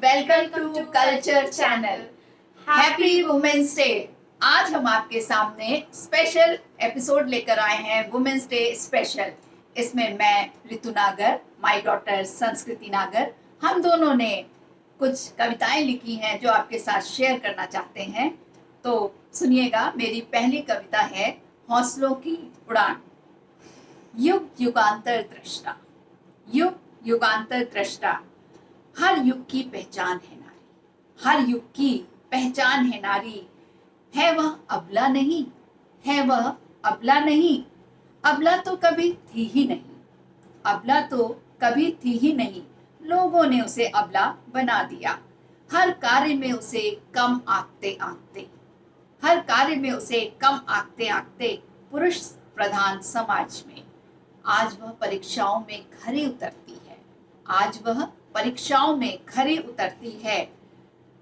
Welcome to culture channel. Happy women's day. आज हम आपके सामने स्पेशल एपिसोड लेकर आए हैं, वुमेन्स डे स्पेशल। इसमें मैं ऋतु नागर, माय डॉटर संस्कृति नागर, हम दोनों ने कुछ कविताएं लिखी हैं जो आपके साथ शेयर करना चाहते हैं। तो सुनिएगा। मेरी पहली कविता है हौसलों की उड़ान। युग युगांतर दृष्टा, युग युगांतर दृष्टा, हर युग की पहचान है नारी, हर युग की पहचान है नारी। है वह अबला नहीं, है वह अबला नहीं, अबला तो कभी थी ही नहीं, अबला तो कभी थी ही नहीं, लोगों ने उसे अबला बना दिया। हर कार्य में उसे कम आंकते आंकते, हर कार्य में उसे कम आंकते आंकते पुरुष प्रधान समाज में आज वह परीक्षाओं में खरी उतरती है, आज वह परीक्षाओं में खरी उतरती है।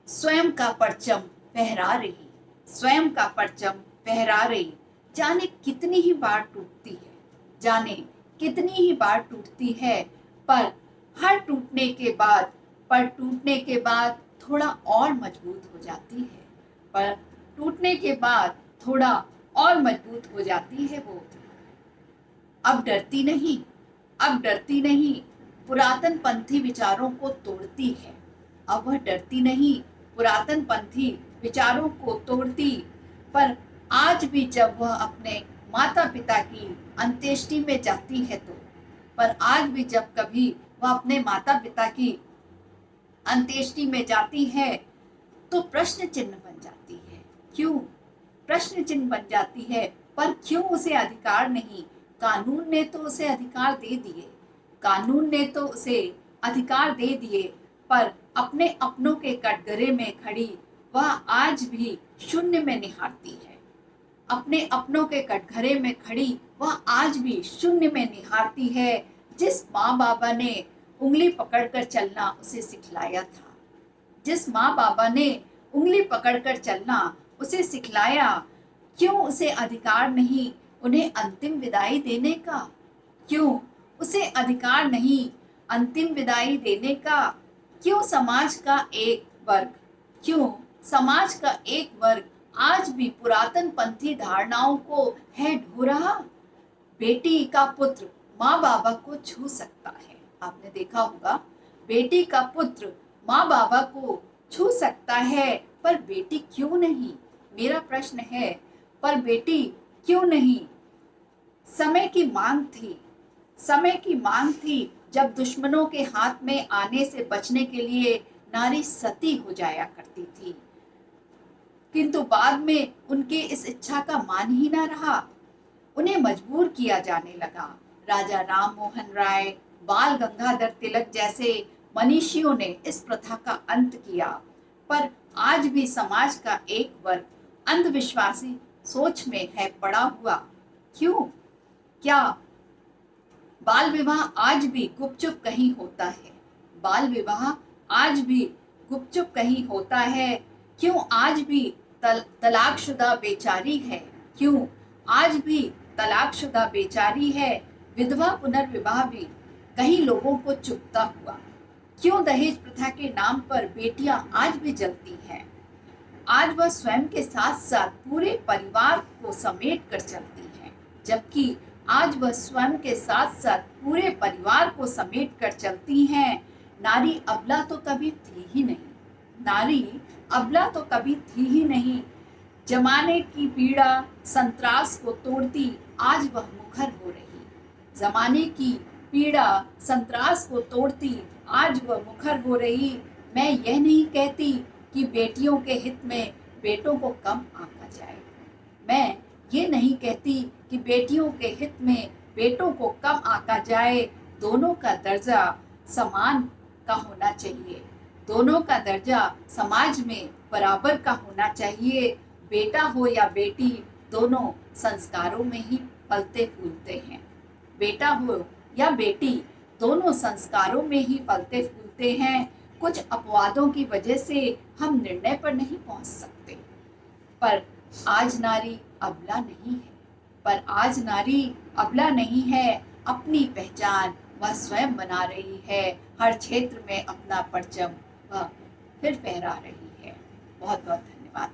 स्वयं का परचम फहरा रही, स्वयं का परचम फहरा रही, जाने कितनी ही बार टूटती है, जाने कितनी ही बार टूटती है, पर हर टूटने के बाद, पर टूटने के बाद थोड़ा और मजबूत हो जाती है, पर टूटने के बाद थोड़ा और मजबूत हो जाती है वो। अब डरती नहीं, अब डरती नहीं, पुरातन पंथी विचारों को तोड़ती है। अब वह डरती नहीं, पुरातन पंथी विचारों को तोड़ती। पर आज भी जब वह अपने माता पिता की अंत्येष्टि में जाती है तो, पर आज भी जब कभी वह अपने माता पिता की अंत्येष्टि में जाती है तो प्रश्न चिन्ह बन जाती है। क्यों प्रश्न चिन्ह बन जाती है? पर क्यों उसे अधिकार नहीं? कानून ने तो उसे अधिकार दे दिए, कानून ने तो उसे अधिकार दे दिए, पर अपने अपनों के कटघरे में खड़ी वह आज भी शून्य में निहारती है। अपने अपनों के कटघरे में खड़ी वह आज भी शून्य में निहारती है। जिस माँ बाबा ने उंगली पकड़कर चलना उसे सिखलाया था, जिस माँ बाबा ने उंगली पकड़कर चलना उसे सिखलाया, क्यों उसे अधिकार नहीं उन्हें अंतिम विदाई देने का? क्यों उसे अधिकार नहीं अंतिम विदाई देने का? क्यों समाज का एक वर्ग, क्यों समाज का एक वर्ग आज भी पुरातन पंथी धारणाओं को है ढो रहा? बेटी का पुत्र माँ बाबा को छू सकता है, आपने देखा होगा, बेटी का पुत्र माँ बाबा को छू सकता है, पर बेटी क्यों नहीं? मेरा प्रश्न है, पर बेटी क्यों नहीं? समय की मांग थी, समय की मांग थी जब दुश्मनों के हाथ में आने से बचने के लिए नारी सती हो जाया करती थी, किंतु बाद में उनके इस इच्छा का मान ही ना रहा, उन्हें मजबूर किया जाने लगा। राजा राम मोहन राय, बाल गंगाधर तिलक जैसे मनीषियों ने इस प्रथा का अंत किया, पर आज भी समाज का एक वर्ग अंधविश्वासी सोच में है पड़ा हुआ। क्यों? क्या बाल विवाह आज भी गुपचुप कहीं होता है? बाल विवाह आज भी गुपचुप कहीं होता है? क्यों आज भी तलाकशुदा बेचारी है? क्यों आज भी तलाकशुदा बेचारी है? विधवा पुनर्विवाह भी कई लोगों को चुभता हुआ। क्यों दहेज प्रथा के नाम पर बेटियां आज भी जलती हैं? आज वह स्वयं के साथ साथ पूरे परिवार को समेट कर चलती हैं, जबकि आज वह स्वयं के साथ साथ पूरे परिवार को समेट कर चलती हैं। नारी अबला तो कभी थी ही नहीं, नारी अबला तो कभी थी ही नहीं, जमाने की पीड़ा संत्रास को तोड़ती आज वह मुखर हो रही, जमाने की पीड़ा संत्रास को तोड़ती आज वह मुखर हो रही। मैं यह नहीं कहती कि बेटियों के हित में बेटों को कम आंका जाए, मैं ये नहीं कहती कि बेटियों के हित में बेटों को कम आंका जाए। दोनों का दर्जा समान का होना चाहिए, दोनों का दर्जा समाज में बराबर का होना चाहिए। बेटा हो या बेटी, दोनों संस्कारों में ही पलते फूलते हैं, बेटा हो या बेटी दोनों संस्कारों में ही पलते फूलते हैं। कुछ अपवादों की वजह से हम निर्णय पर नहीं पहुंच सकते, पर आज नारी अबला नहीं है, पर आज नारी अबला नहीं है। अपनी पहचान वह स्वयं बना रही है, हर क्षेत्र में अपना परचम वह फिर फहरा रही है। बहुत बहुत धन्यवाद।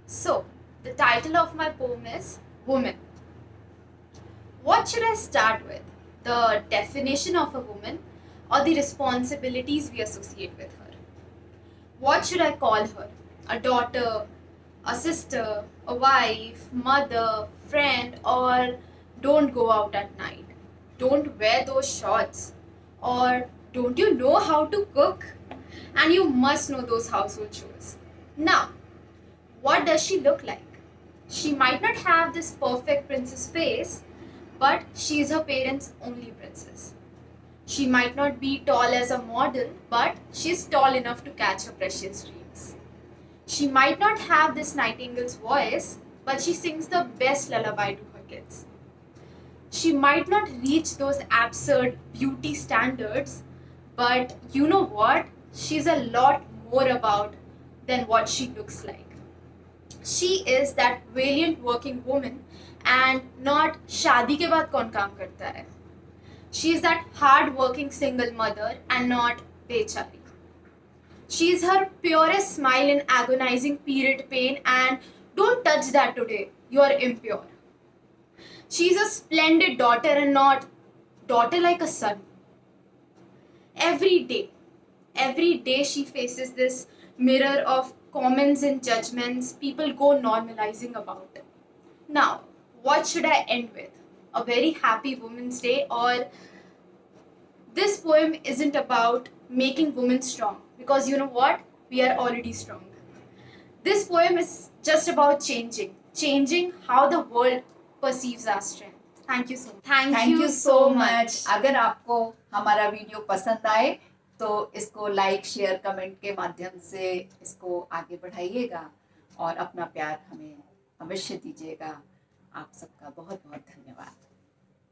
So, the title of my poem is Woman. What should I start with? The definition of a woman or the responsibilities we associate with her? What should I call her? A daughter, a sister, a wife, mother, friend, or don't go out at night? Don't wear those shorts? Or don't you know how to cook? And you must know those household chores. Now, what does she look like? She might not have this perfect princess face, but she is her parents' only princess. She might not be tall as a model, but she is tall enough to catch her precious dreams. She might not have this nightingale's voice, but she sings the best lullaby to her kids. She might not reach those absurd beauty standards, but you know what? She's a lot more about than what she looks like. She is that valiant working woman and not शादी के बाद कौन काम करता है. She is that hard working single mother and not bechari. She is her purest smile in agonizing period pain and don't touch that today, you are impure. She is a splendid daughter and not daughter like a son. Every day she faces this mirror of comments and judgments people go normalizing about it. Now, what should I end with? A very happy Women's Day, or this poem isn't about making women strong, because you know what? We are already strong. This poem is just about changing how the world perceives our strength. Thank you so much. Thank you so much. अगर आपको हमारा video पसंद आए तो इसको like share comment के माध्यम से इसको आगे बढ़ाइएगा और अपना प्यार हमें अवश्य दीजिएगा। आप सबका बहुत बहुत धन्यवाद।